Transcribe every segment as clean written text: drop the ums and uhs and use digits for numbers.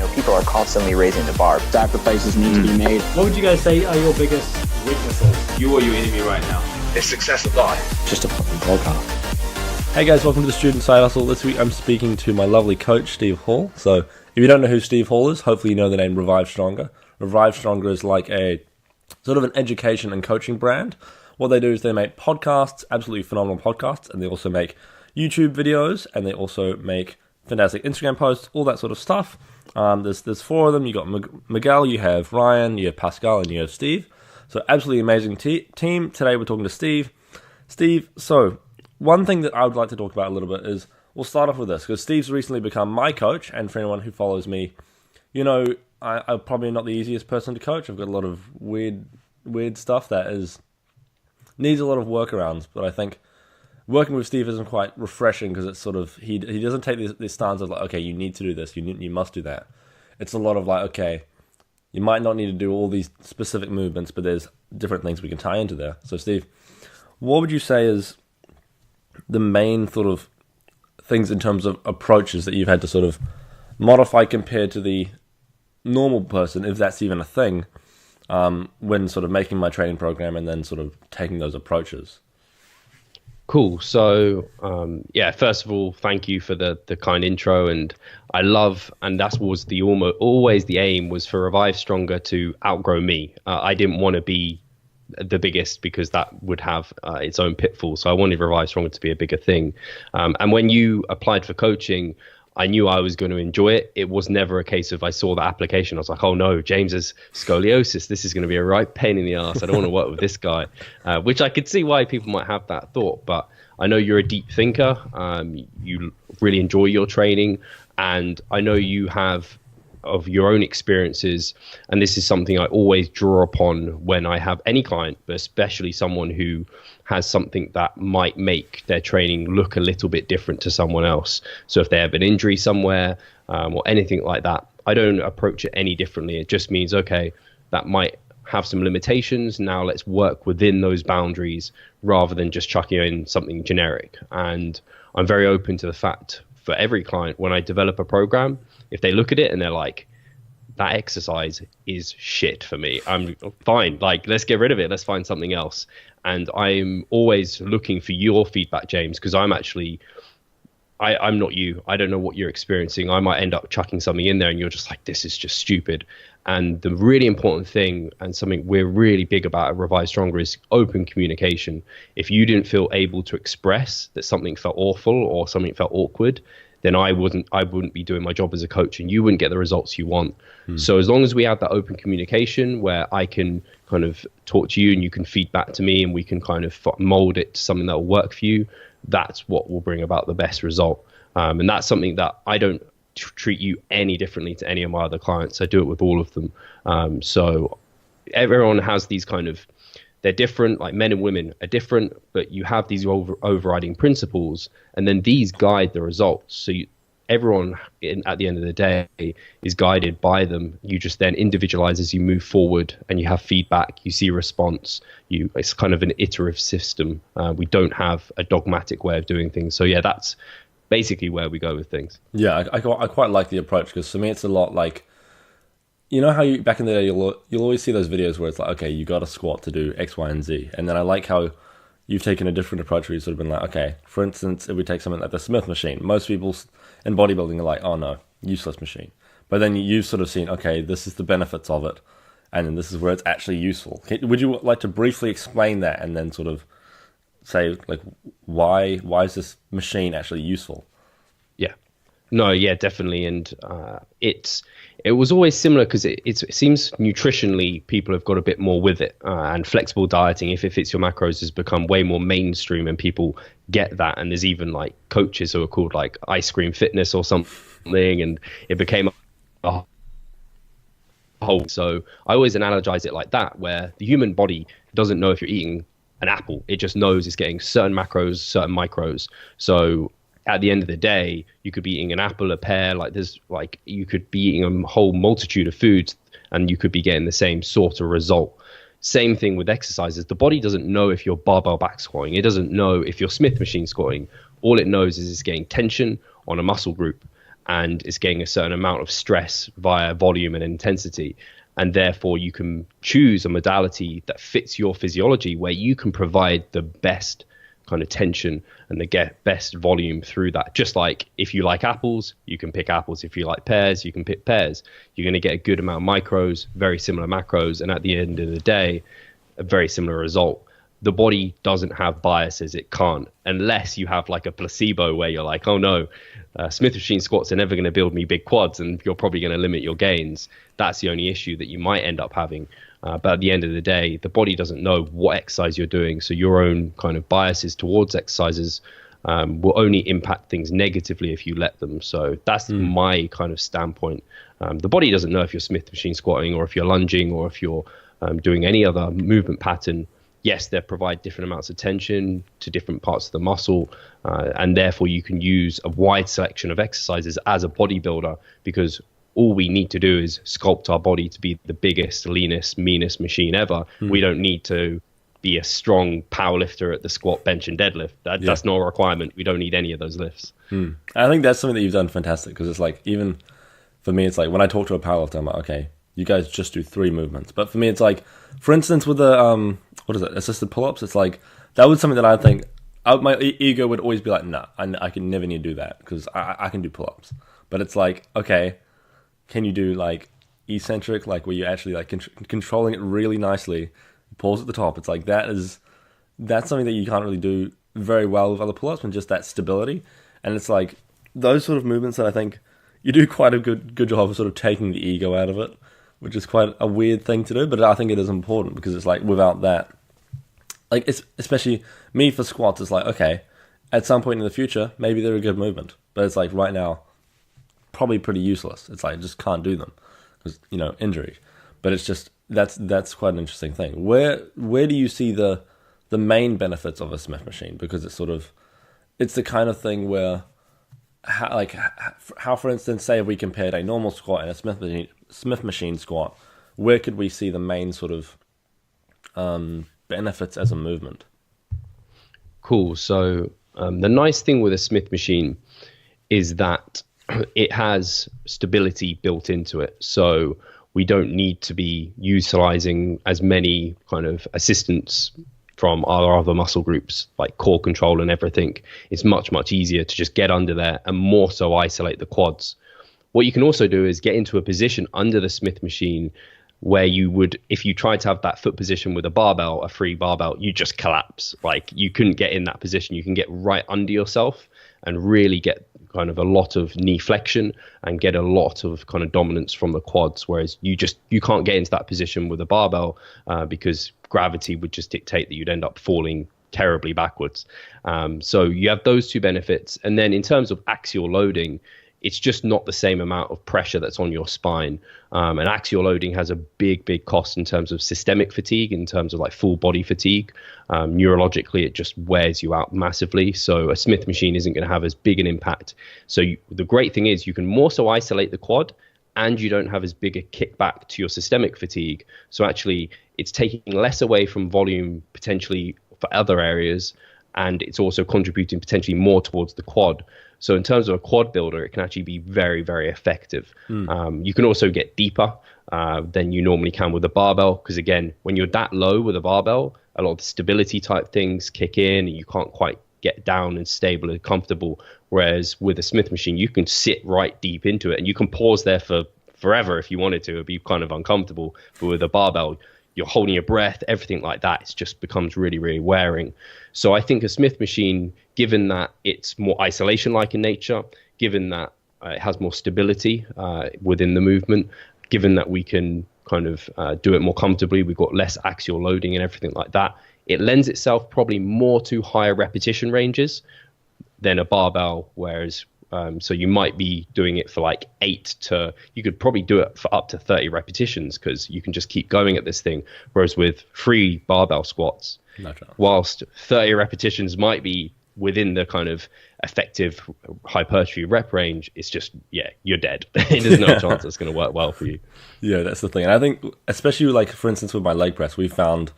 people are constantly raising the bar. Sacrifices need to be made. What would you guys say are your biggest weaknesses? You or your enemy right now? It's success of life. Just a fucking podcast. Hey guys, welcome to the Student Side Hustle. This week I'm speaking to my lovely coach, Steve Hall. So if you don't know who Steve Hall is, hopefully you know the name Revivestronger. Revivestronger is like a sort of an education and coaching brand. What they do is they make podcasts, absolutely phenomenal podcasts, and they also make YouTube videos, and they also make fantastic Instagram posts, all that sort of stuff. There's four of them. You got Miguel, you have Ryan, you have Pascal, and you have Steve. So absolutely amazing team. Today we're talking to Steve. Steve, so one thing that I would like to talk about a little bit is, we'll start off with this, because Steve's recently become my coach, and for anyone who follows me, you know, I'm probably not the easiest person to coach. I've got a lot of weird stuff that needs a lot of workarounds, but I think working with Steve isn't quite refreshing, because it's sort of, he doesn't take this stance of like, okay, you need to do this, you must do that. It's a lot of like, okay, you might not need to do all these specific movements, but there's different things we can tie into there. So Steve, what would you say is the main sort of things in terms of approaches that you've had to sort of modify compared to the normal person, if that's even a thing, when sort of making my training program and then sort of taking those approaches? Cool. So, first of all, thank you for the kind intro, and I love, and that was always the aim, was for Revivestronger to outgrow me. I didn't want to be the biggest, because that would have its own pitfalls. So I wanted Revivestronger to be a bigger thing. And when you applied for coaching, I knew I was going to enjoy it. It was never a case of, I saw the application, I was like, oh no, James has scoliosis. This is going to be a right pain in the ass. I don't want to work with this guy, which I could see why people might have that thought. But I know you're a deep thinker. You really enjoy your training. And I know you have of your own experiences. And this is something I always draw upon when I have any client, but especially someone who has something that might make their training look a little bit different to someone else. So if they have an injury somewhere or anything like that, I don't approach it any differently. It just means, okay, that might have some limitations. Now let's work within those boundaries rather than just chucking in something generic. And I'm very open to the fact, for every client, when I develop a program, if they look at it and they're like, that exercise is shit for me, I'm fine. Like, let's get rid of it. Let's find something else. And I'm always looking for your feedback, James, because I'm not you. I don't know what you're experiencing. I might end up chucking something in there and you're just like, this is just stupid. And the really important thing, and something we're really big about at Revivestronger, is open communication. If you didn't feel able to express that something felt awful or something felt awkward, then I wouldn't be doing my job as a coach, and you wouldn't get the results you want. So as long as we have that open communication where I can kind of talk to you and you can feed back to me and we can kind of mold it to something that will work for you, that's what will bring about the best result. And that's something that I don't treat you any differently to any of my other clients. I do it with all of them. So everyone has these kind of, they're different, like men and women are different, but you have these overriding principles, and then these guide the results. So everyone at the end of the day is guided by them. You just then individualize as you move forward, and you have feedback, you see response. It's kind of an iterative system. We don't have a dogmatic way of doing things. So yeah, that's basically where we go with things. Yeah, I quite like the approach, because for me it's a lot like, you know how back in the day you'll always see those videos where it's like, okay, you got a squat to do X, Y, and Z. And then I like how you've taken a different approach where you've sort of been like, okay, for instance, if we take something like the Smith machine, most people in bodybuilding are like, oh no, useless machine. But then you've sort of seen, okay, this is the benefits of it, and then this is where it's actually useful. Would you like to briefly explain that, and then sort of say, like, why is this machine actually useful? Yeah. No, yeah, definitely. And it was always similar, because it seems nutritionally people have got a bit more with it, and flexible dieting, if it fits your macros, has become way more mainstream, and people get that. And there's even like coaches who are called like ice cream fitness or something, and it became a whole. So I always analogize it like that, where the human body doesn't know if you're eating an apple. It just knows it's getting certain macros, certain micros. So at the end of the day, you could be eating an apple, a pear, you could be eating a whole multitude of foods, and you could be getting the same sort of result. Same thing with exercises. The body doesn't know if you're barbell back squatting. It doesn't know if you're Smith machine squatting. All it knows is it's getting tension on a muscle group, and it's getting a certain amount of stress via volume and intensity. And therefore, you can choose a modality that fits your physiology, where you can provide the best kind of tension and the best volume through that. Just like if you like apples, you can pick apples. If you like pears, you can pick pears. You're going to get a good amount of micros, very similar macros, and at the end of the day, a very similar result. The body doesn't have biases. It can't, unless you have like a placebo where you're like, oh no, Smith machine squats are never going to build me big quads, and you're probably going to limit your gains. That's the only issue that you might end up having. But at the end of the day, the body doesn't know what exercise you're doing. So your own kind of biases towards exercises will only impact things negatively if you let them. So that's my kind of standpoint. The body doesn't know if you're Smith machine squatting or if you're lunging or if you're doing any other movement pattern. Yes, they provide different amounts of tension to different parts of the muscle, and therefore you can use a wide selection of exercises as a bodybuilder, because all we need to do is sculpt our body to be the biggest, leanest, meanest machine ever. We don't need to be a strong powerlifter at the squat, bench, and deadlift. That's not a requirement. We don't need any of those lifts. I think that's something that you've done fantastic, because it's like, even for me, it's like when I talk to a powerlifter, I'm like, okay, you guys just do 3 movements. But for me, it's like, for instance, with the assisted pull-ups, it's like, that was something that I think my ego would always be like, nah, I can never need to do that, because I can do pull-ups. But it's like, okay, can you do like eccentric, like where you're actually like controlling it really nicely, pause at the top? It's like, that's something that you can't really do very well with other pull-ups, and just that stability. And it's like those sort of movements that I think you do quite a good job of sort of taking the ego out of it, which is quite a weird thing to do, but I think it is important, because it's like, without that, like, it's, especially me for squats, it's like, okay, at some point in the future, maybe they're a good movement, but it's like right now, probably pretty useless. It's like, I just can't do them because, injury. But it's just, that's quite an interesting thing. Where do you see the main benefits of a Smith machine? Because it's sort of, it's the kind of thing where, how, for instance, say if we compared a normal squat and a Smith machine squat, where could we see the main sort of benefits as a movement? Cool. So the nice thing with a Smith machine is that it has stability built into it. So we don't need to be utilizing as many kind of assistants from our other muscle groups, like core control and everything. It's much, much easier to just get under there and more so isolate the quads. What you can also do is get into a position under the Smith machine where you would, if you tried to have that foot position with a barbell, a free barbell, you just collapse. Like, you couldn't get in that position. You can get right under yourself and really get kind of a lot of knee flexion and get a lot of kind of dominance from the quads, whereas you can't get into that position with a barbell because gravity would just dictate that you'd end up falling terribly backwards. So you have those two benefits. And then in terms of axial loading, it's just not the same amount of pressure that's on your spine. And axial loading has a big cost in terms of systemic fatigue, in terms of like full body fatigue. Neurologically, it just wears you out massively. So a Smith machine isn't going to have as big an impact. So the great thing is you can more so isolate the quad, and you don't have as big a kickback to your systemic fatigue. So actually, it's taking less away from volume potentially for other areas, and it's also contributing potentially more towards the quad. So in terms of a quad builder, it can actually be very, very effective. You can also get deeper than you normally can with a barbell, because again, when you're that low with a barbell, a lot of the stability type things kick in, and you can't quite get down and stable and comfortable. Whereas with a Smith machine, you can sit right deep into it, and you can pause there for forever if you wanted to. It'd be kind of uncomfortable. But with a barbell, you're holding your breath, everything like that. It just becomes really, really wearing. So I think a Smith machine, given that it's more isolation-like in nature, given that it has more stability within the movement, given that we can kind of do it more comfortably, we've got less axial loading and everything like that, it lends itself probably more to higher repetition ranges than a barbell, whereas so you might be doing it for like you could probably do it for up to 30 repetitions, because you can just keep going at this thing. Whereas with free barbell squats, whilst 30 repetitions might be within the kind of effective hypertrophy rep range, it's just, you're dead. There's no chance it's going to work well for you. Yeah, that's the thing. And I think, especially like, for instance, with my leg press, we found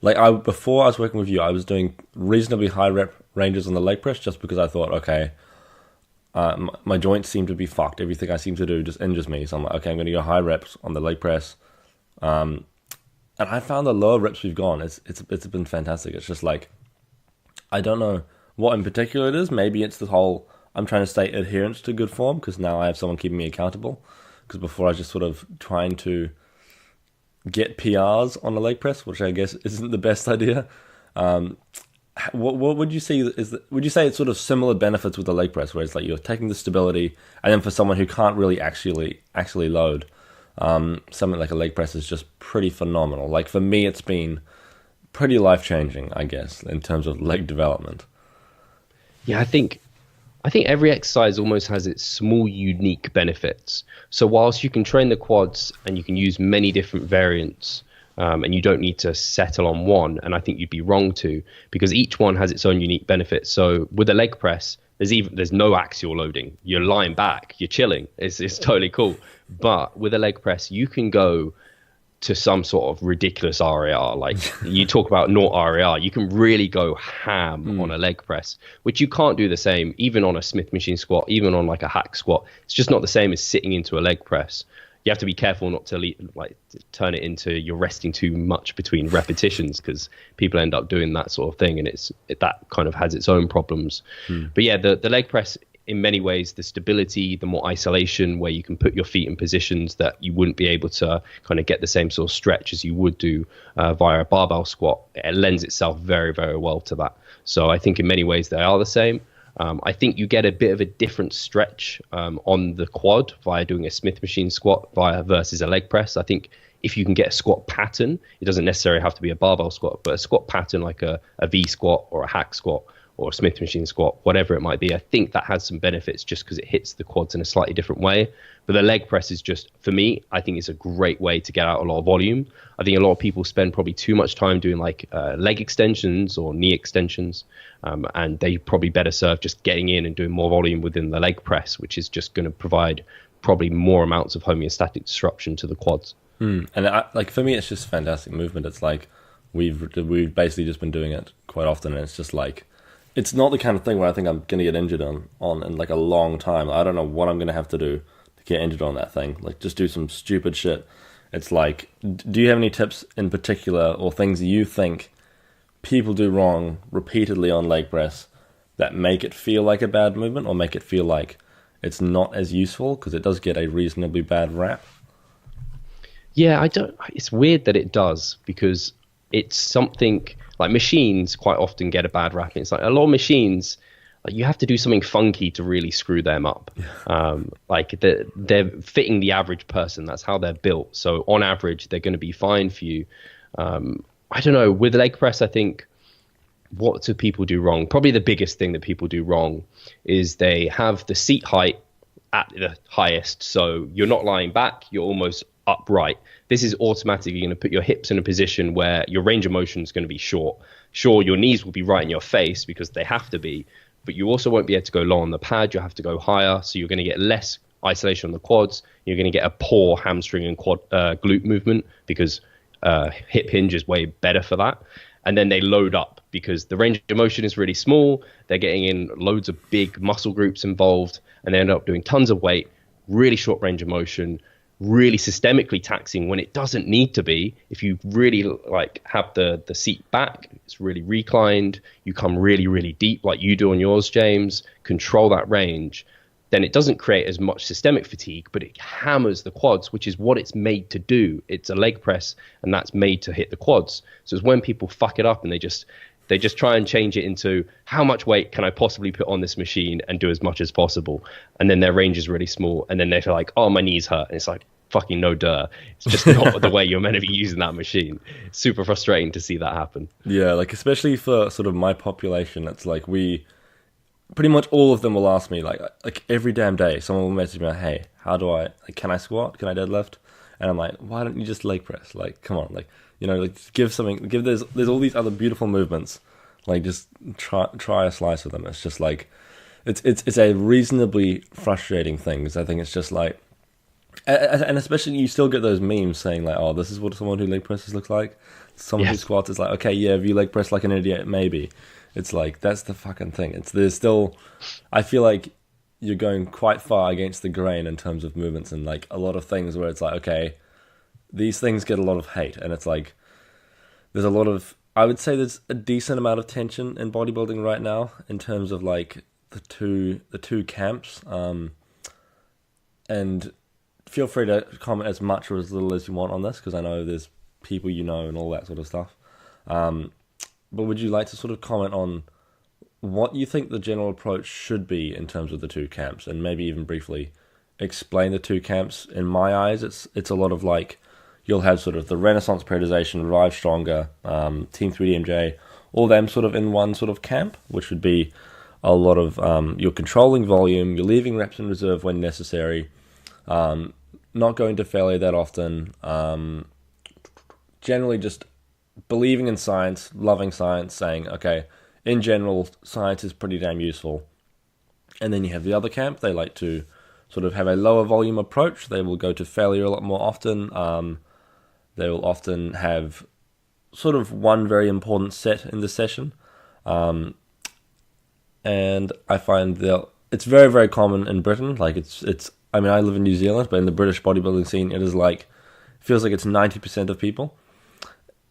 before I was working with you, I was doing reasonably high rep ranges on the leg press just because I thought, okay, my joints seem to be fucked. Everything I seem to do just injures me. So I'm like, okay, I'm going to go high reps on the leg press. And I found the lower reps we've gone, it's been fantastic. It's just like, I don't know what in particular it is. Maybe it's the whole, I'm trying to stay adherent to good form because now I have someone keeping me accountable. Because before I was just sort of trying to get PRs on the leg press, which I guess isn't the best idea. What would you say would you say it's sort of similar benefits with the leg press, where it's like you're taking the stability, and then for someone who can't really actually load, something like a leg press is just pretty phenomenal. Like for me, it's been pretty life-changing, I guess, in terms of leg development. Yeah, I think every exercise almost has its small, unique benefits. So whilst you can train the quads and you can use many different variants, and you don't need to settle on one, and I think you'd be wrong to, because each one has its own unique benefits. So with a leg press, there's no axial loading. You're lying back, you're chilling. It's totally cool. But with a leg press, you can go to some sort of ridiculous RAR. Like you talk about naught RAR, you can really go ham on a leg press, which you can't do the same even on a Smith machine squat, even on like a hack squat. It's just not the same as sitting into a leg press. You have to be careful not to turn it into you're resting too much between repetitions, because people end up doing that sort of thing, and that kind of has its own problems. But yeah, the leg press, in many ways, the stability, the more isolation, where you can put your feet in positions that you wouldn't be able to kind of get the same sort of stretch as you would do via a barbell squat, it lends itself very, very well to that. So I think in many ways they are the same. I think you get a bit of a different stretch on the quad via doing a Smith machine squat versus a leg press. I think if you can get a squat pattern, it doesn't necessarily have to be a barbell squat, but a squat pattern like a V squat or a hack squat or a Smith machine squat, whatever it might be, I think that has some benefits just because it hits the quads in a slightly different way. But the leg press is just, for me, I think it's a great way to get out a lot of volume. I think a lot of people spend probably too much time doing like leg extensions or knee extensions, and they probably better serve just getting in and doing more volume within the leg press, which is just going to provide probably more amounts of homeostatic disruption to the quads. And like for me, it's just fantastic movement. It's like we've basically just been doing it quite often, and it's just like, it's not the kind of thing where I think I'm going to get injured on in like a long time. I don't know what I'm going to have to do to get injured on that thing. Like just do some stupid shit. It's like, do you have any tips in particular or things you think people do wrong repeatedly on leg press that make it feel like a bad movement or make it feel like it's not as useful, because it does get a reasonably bad rap? Yeah, it's weird that it does, because it's something like machines quite often get a bad rap. It's like a lot of machines, like you have to do something funky to really screw them up. Like they're fitting the average person. That's how they're built. So on average, they're going to be fine for you. I don't know. With leg press, I think, what do people do wrong? Probably the biggest thing that people do wrong is they have the seat height at the highest. So you're not lying back. You're almost upright. This is automatically going to put your hips in a position where your range of motion is going to be short. Sure, your knees will be right in your face because they have to be, but you also won't be able to go low on the pad. You'll have to go higher, so you're going to get less isolation on the quads. You're going to get a poor hamstring and quad glute movement, because hip hinge is way better for that. And then they load up because the range of motion is really small. They're getting in loads of big muscle groups involved, and they end up doing tons of weight, really short range of motion, really systemically taxing when it doesn't need to be. If you really like have the seat back, it's really reclined, you come really, really deep like you do on yours, James, control that range, then it doesn't create as much systemic fatigue, but it hammers the quads, which is what it's made to do. It's a leg press, and that's made to hit the quads. So it's when people fuck it up and they just try and change it into how much weight can I possibly put on this machine and do as much as possible. And then their range is really small. And then they're like, oh, my knees hurt. And it's like, fucking no duh. It's just not the way you're meant to be using that machine. It's super frustrating to see that happen. Yeah, like especially for sort of my population, it's like pretty much all of them will ask me like every damn day, someone will message me like, hey, how do I, like, can I squat? Can I deadlift? And I'm like, why don't you just leg press? Like, come on, like, you know, like there's all these other beautiful movements. Like just try a slice of them. It's just like, it's a reasonably frustrating thing, because I think it's just like, And especially you still get those memes saying like, "Oh, this is what someone who leg presses looks like." Someone who squats is like, "Okay, yeah, if you leg press like an idiot, maybe." It's like that's the fucking thing. There's still, I feel like you're going quite far against the grain in terms of movements and like a lot of things where it's like, okay, these things get a lot of hate, and it's like there's a lot of, I would say there's a decent amount of tension in bodybuilding right now in terms of like the two camps, and feel free to comment as much or as little as you want on this, because I know there's people you know and all that sort of stuff. But would you like to sort of comment on what you think the general approach should be in terms of the two camps, and maybe even briefly explain the two camps? In my eyes, it's a lot of like, you'll have sort of the Renaissance periodization, Revivestronger, Team 3DMJ, all them sort of in one sort of camp, which would be a lot of you're controlling volume, you're leaving reps in reserve when necessary, not going to failure that often, generally just believing in science, loving science, saying, okay, in general, science is pretty damn useful. And then you have the other camp, they like to sort of have a lower volume approach, they will go to failure a lot more often, they will often have sort of one very important set in the session, and I find that it's very, very common in Britain, like it's I mean, I live in New Zealand, but in the British bodybuilding scene, it is like, feels like it's 90% of people.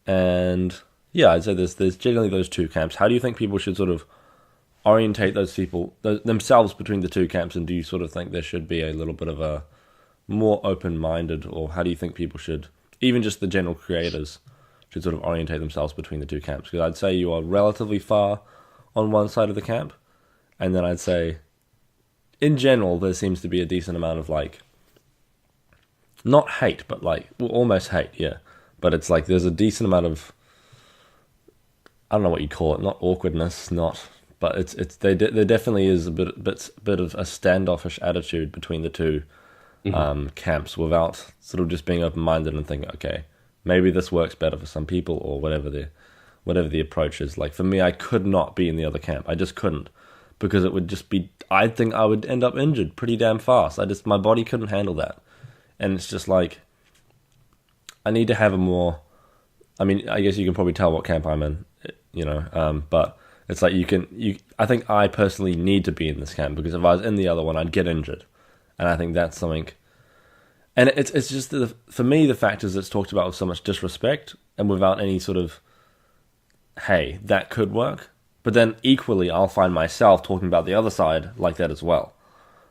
And yeah, I'd say there's generally those two camps. How do you think people should sort of orientate those people themselves between the two camps? And do you sort of think there should be a little bit of a more open-minded, or how do you think people should, even just the general creators, should sort of orientate themselves between the two camps? Because I'd say you are relatively far on one side of the camp, and then I'd say, in general, there seems to be a decent amount of like, not hate, but like, well, almost hate, yeah. But it's like there's a decent amount of, I don't know what you call it, not awkwardness, but there definitely is a bit of a standoffish attitude between the two camps, without sort of just being open-minded and thinking, okay, maybe this works better for some people, or whatever the approach is. Like for me, I could not be in the other camp. I just couldn't, because it would just be, I think I would end up injured pretty damn fast. my body couldn't handle that. And it's just like, I need to have a more, I mean, I guess you can probably tell what camp I'm in, you know, but it's like I think I personally need to be in this camp, because if I was in the other one, I'd get injured. And I think that's something, and it's just, for me, the fact is it's talked about with so much disrespect and without any sort of, hey, that could work. But then equally, I'll find myself talking about the other side like that as well.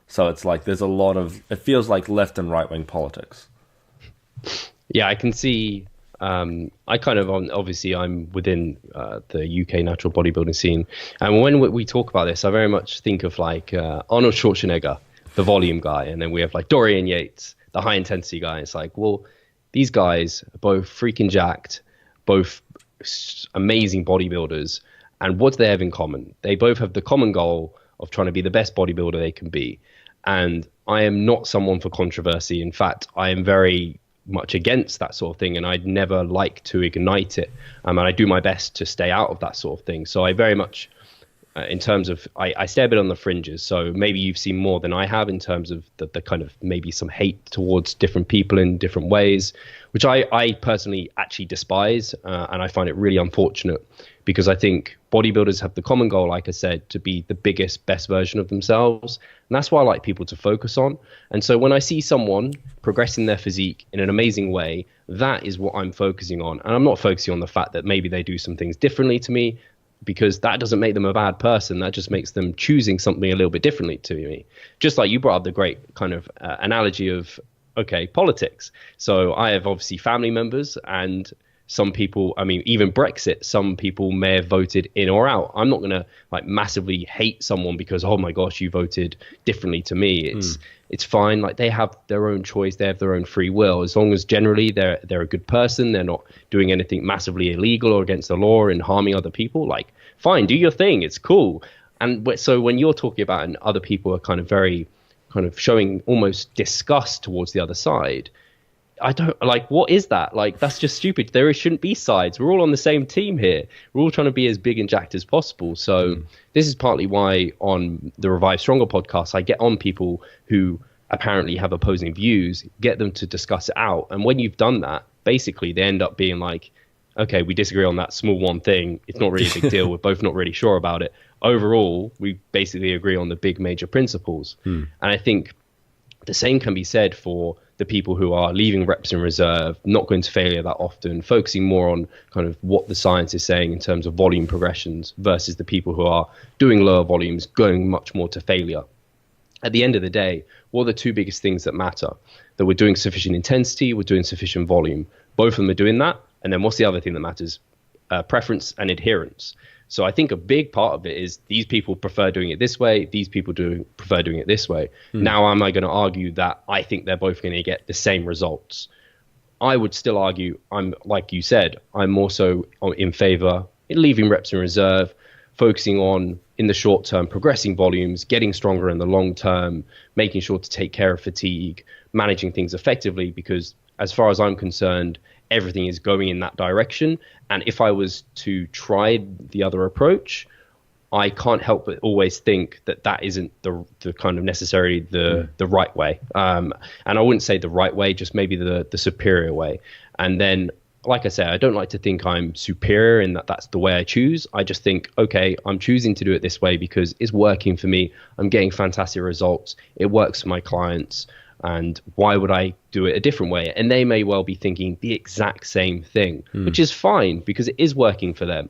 So it's like there's a lot of, it feels like left and right wing politics. Yeah, I can see. I kind of, obviously, I'm within the UK natural bodybuilding scene, and when we talk about this, I very much think of like Arnold Schwarzenegger, the volume guy, and then we have like Dorian Yates, the high intensity guy. It's like, well, these guys are both freaking jacked, both amazing bodybuilders, and what do they have in common? They both have the common goal of trying to be the best bodybuilder they can be. And I am not someone for controversy. In fact, I am very much against that sort of thing, and I'd never like to ignite it. And I do my best to stay out of that sort of thing. So I very much, in terms of, I stay a bit on the fringes. So maybe you've seen more than I have in terms of the kind of maybe some hate towards different people in different ways, which I personally actually despise. And I find it really unfortunate, because I think bodybuilders have the common goal, like I said, to be the biggest, best version of themselves. And that's what I like people to focus on. And so when I see someone progressing their physique in an amazing way, that is what I'm focusing on. And I'm not focusing on the fact that maybe they do some things differently to me, because that doesn't make them a bad person. That just makes them choosing something a little bit differently to me. Just like you brought up the great kind of analogy of, okay, politics. So I have obviously family members, and some people, I mean, even Brexit, some people may have voted in or out. I'm not going to like massively hate someone because, oh my gosh, you voted differently to me. It's fine. Like, they have their own choice. They have their own free will. As long as generally they're a good person, they're not doing anything massively illegal or against the law and harming other people, like, fine, do your thing. It's cool. And so when you're talking about, and other people are kind of very kind of showing almost disgust towards the other side, I don't like, what is that? Like, that's just stupid. There shouldn't be sides. We're all on the same team here. We're all trying to be as big and jacked as possible. So this is partly why on the Revive Stronger podcast, I get on people who apparently have opposing views, get them to discuss it out. And when you've done that, basically they end up being like, okay, we disagree on that small one thing. It's not really a big deal. We're both not really sure about it. Overall, we basically agree on the big major principles. And I think the same can be said for the people who are leaving reps in reserve, not going to failure that often, focusing more on kind of what the science is saying in terms of volume progressions versus the people who are doing lower volumes, going much more to failure. At the end of the day, what are the two biggest things that matter? That we're doing sufficient intensity, we're doing sufficient volume. Both of them are doing that. And then what's the other thing that matters? Preference and adherence. So I think a big part of it is these people prefer doing it this way. These people prefer doing it this way. Now, am I going to argue that I think they're both going to get the same results? I would still argue, I'm like you said, I'm more so in favor in leaving reps in reserve, focusing on, in the short term, progressing volumes, getting stronger in the long term, making sure to take care of fatigue, managing things effectively, because as far as I'm concerned, everything is going in that direction. And if I was to try the other approach, I can't help but always think that that isn't the kind of necessarily the right way. And I wouldn't say the right way, just maybe the superior way. And then, like I say, I don't like to think I'm superior in that that's the way I choose. I just think, okay, I'm choosing to do it this way because it's working for me. I'm getting fantastic results. It works for my clients. And why would I do it a different way? And they may well be thinking the exact same thing, which is fine because it is working for them,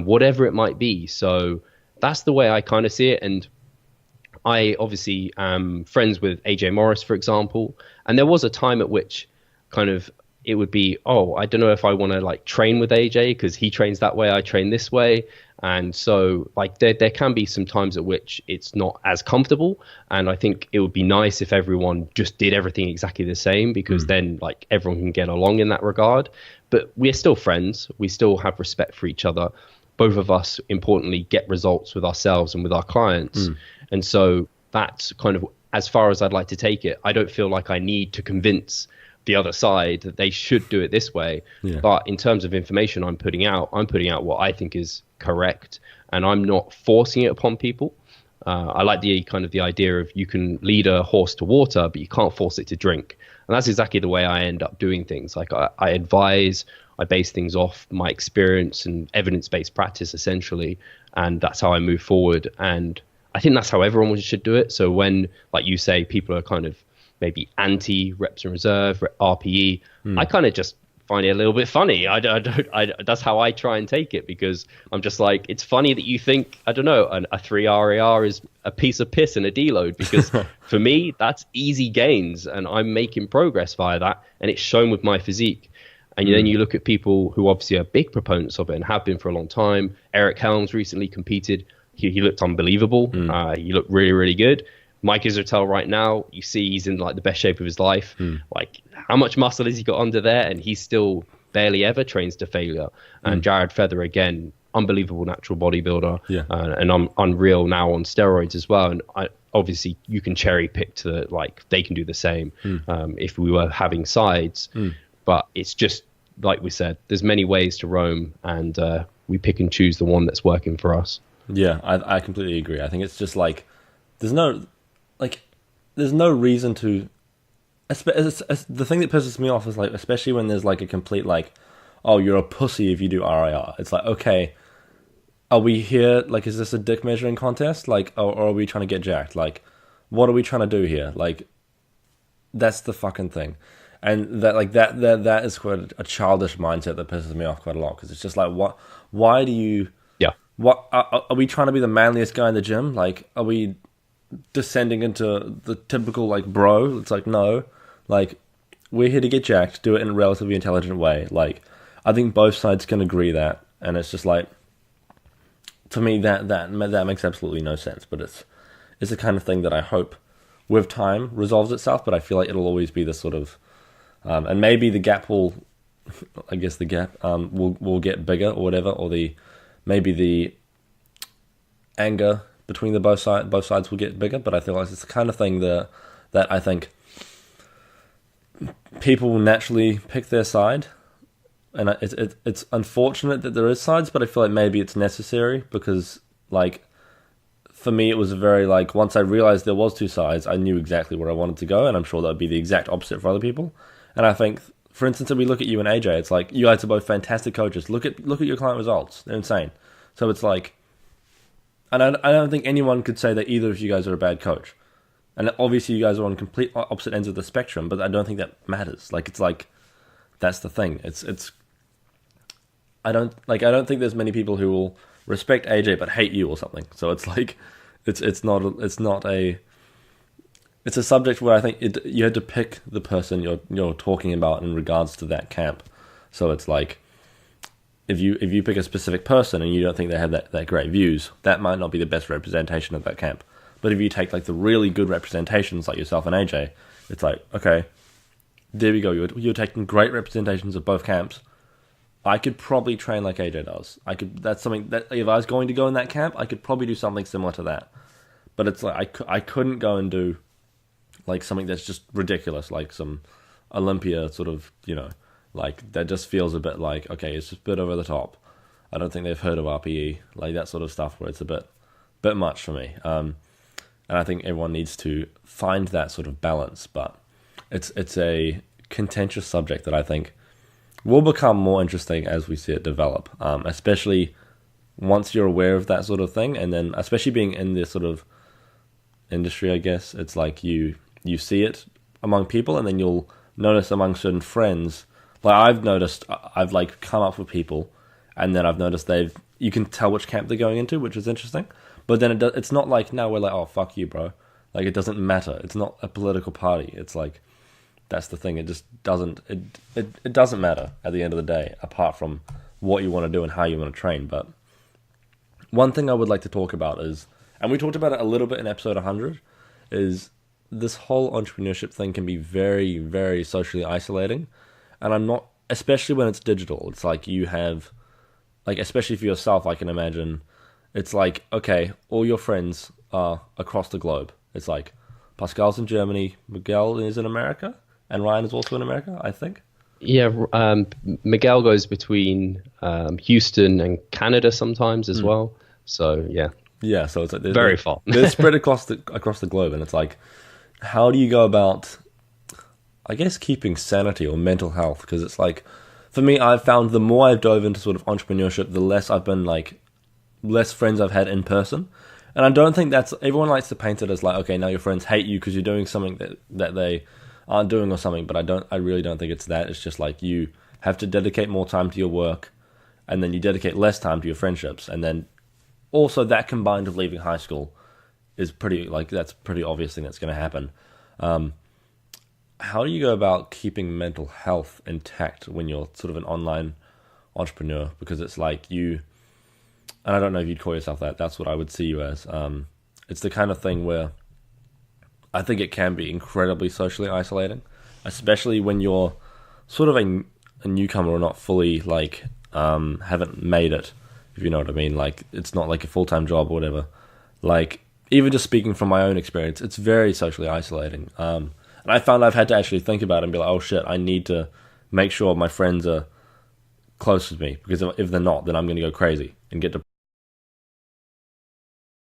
whatever it might be. So that's the way I kind of see it. And I obviously am friends with AJ Morris, for example. And there was a time at which kind of it would be, oh, I don't know if I want to like train with AJ because he trains that way, I train this way. And so like there can be some times at which it's not as comfortable. And I think it would be nice if everyone just did everything exactly the same, because then like everyone can get along in that regard. But we're still friends. We still have respect for each other. Both of us, importantly, get results with ourselves and with our clients. And so that's kind of as far as I'd like to take it. I don't feel like I need to convince the other side that they should do it this way. But in terms of information I'm putting out what I think is correct, and I'm not forcing it upon people. I like the kind of the idea of you can lead a horse to water, but you can't force it to drink. And that's exactly the way I end up doing things. Like I advise, I base things off my experience and evidence-based practice essentially, and that's how I move forward. And I think that's how everyone should do it. So when, like you say, people are kind of maybe anti reps in reserve, RPE, I kind of just find it a little bit funny. That's how I try and take it, because I'm just like, it's funny that you think, I don't know, a 3 RAR is a piece of piss and a deload, because for me, that's easy gains and I'm making progress via that. And it's shown with my physique. And then you look at people who obviously are big proponents of it and have been for a long time. Eric Helms recently competed. He looked unbelievable. He looked really, really good. Mike Israetel right now, you see he's in like the best shape of his life. Like how much muscle has he got under there? And he still barely ever trains to failure. And Jared Feather, again, unbelievable natural bodybuilder. And I'm unreal now on steroids as well. And obviously you can cherry pick to like, they can do the same if we were having sides. But it's just, like we said, there's many ways to roam, and we pick and choose the one that's working for us. Yeah, I completely agree. I think it's just like, there's no reason to. The thing that pisses me off is like, especially when there's like a complete like, oh, you're a pussy if you do RIR. It's like, okay, are we here? Like, is this a dick measuring contest? Like, or are we trying to get jacked? Like, what are we trying to do here? Like, that's the fucking thing. And that is quite a childish mindset that pisses me off quite a lot, because it's just like, what? Why do you? Yeah. What are we trying to be the manliest guy in the gym? Like, are we descending into the typical like bro? It's like, no, like we're here to get jacked. Do it in a relatively intelligent way. Like, I think both sides can agree that, and it's just like, to me that makes absolutely no sense. But it's the kind of thing that I hope with time resolves itself. But I feel like it'll always be this sort of. And maybe the gap will, I guess the gap will get bigger or whatever, or maybe the anger between the both sides will get bigger. But I feel like it's the kind of thing that I think people will naturally pick their side, and it's unfortunate that there is sides, but I feel like maybe it's necessary, because like for me, it was very like, once I realized there was two sides, I knew exactly where I wanted to go, and I'm sure that would be the exact opposite for other people. And I think, for instance, if we look at you and AJ, it's like, you guys are both fantastic coaches. Look at your client results. They're insane. So it's like, and I don't think anyone could say that either of you guys are a bad coach. And obviously you guys are on complete opposite ends of the spectrum, but I don't think that matters. Like, it's like, that's the thing. I don't think there's many people who will respect AJ but hate you or something. So it's like, it's a subject where I think you had to pick the person you're talking about in regards to that camp. So it's like, if you pick a specific person and you don't think they have that great views, that might not be the best representation of that camp. But if you take like the really good representations like yourself and AJ, it's like, okay, there we go. You're taking great representations of both camps. I could probably train like AJ does. That's something that if I was going to go in that camp, I could probably do something similar to that. But it's like I couldn't go and do like something that's just ridiculous, like some Olympia sort of, like that just feels a bit like, okay, it's just a bit over the top. I don't think they've heard of RPE, like that sort of stuff where it's a bit much for me. And I think everyone needs to find that sort of balance, but it's a contentious subject that I think will become more interesting as we see it develop, especially once you're aware of that sort of thing, and then especially being in this sort of industry, I guess, it's like you see it among people, and then you'll notice among certain friends. Like I've noticed, I've like come up with people, and then I've noticed you can tell which camp they're going into, which is interesting. But then it's not like now we're like, oh fuck you, bro. Like it doesn't matter. It's not a political party. It's like, that's the thing. It just doesn't. It doesn't matter at the end of the day, apart from what you want to do and how you want to train. But one thing I would like to talk about is, and we talked about it a little bit in episode 100, is this whole entrepreneurship thing can be very, very socially isolating. And I'm not, especially when it's digital. It's like you have, like, especially for yourself, I can imagine, it's like, okay, all your friends are across the globe. It's like Pascal's in Germany, Miguel is in America, and Ryan is also in America, I think. Yeah, Miguel goes between Houston and Canada sometimes as well. So yeah. Yeah, so it's like very far. They're spread across the globe, and it's like, how do you go about, I guess, keeping sanity or mental health? Because it's like, for me, I've found the more I've dove into sort of entrepreneurship, the less I've been like, less friends I've had in person. And I don't think everyone likes to paint it as like, okay, now your friends hate you because you're doing something that they aren't doing or something. But I really don't think it's that. It's just like you have to dedicate more time to your work, and then you dedicate less time to your friendships. And then also that combined with leaving high school is that's a pretty obvious thing that's going to happen. How do you go about keeping mental health intact when you're sort of an online entrepreneur? Because it's like and I don't know if you'd call yourself that. That's what I would see you as. It's the kind of thing where I think it can be incredibly socially isolating, especially when you're sort of a newcomer or not fully like haven't made it, if you know what I mean. Like it's not like a full-time job or whatever. Like even just speaking from my own experience, it's very socially isolating. And I found I've had to actually think about it and be like, oh shit, I need to make sure my friends are close with me, because if they're not, then I'm going to go crazy and get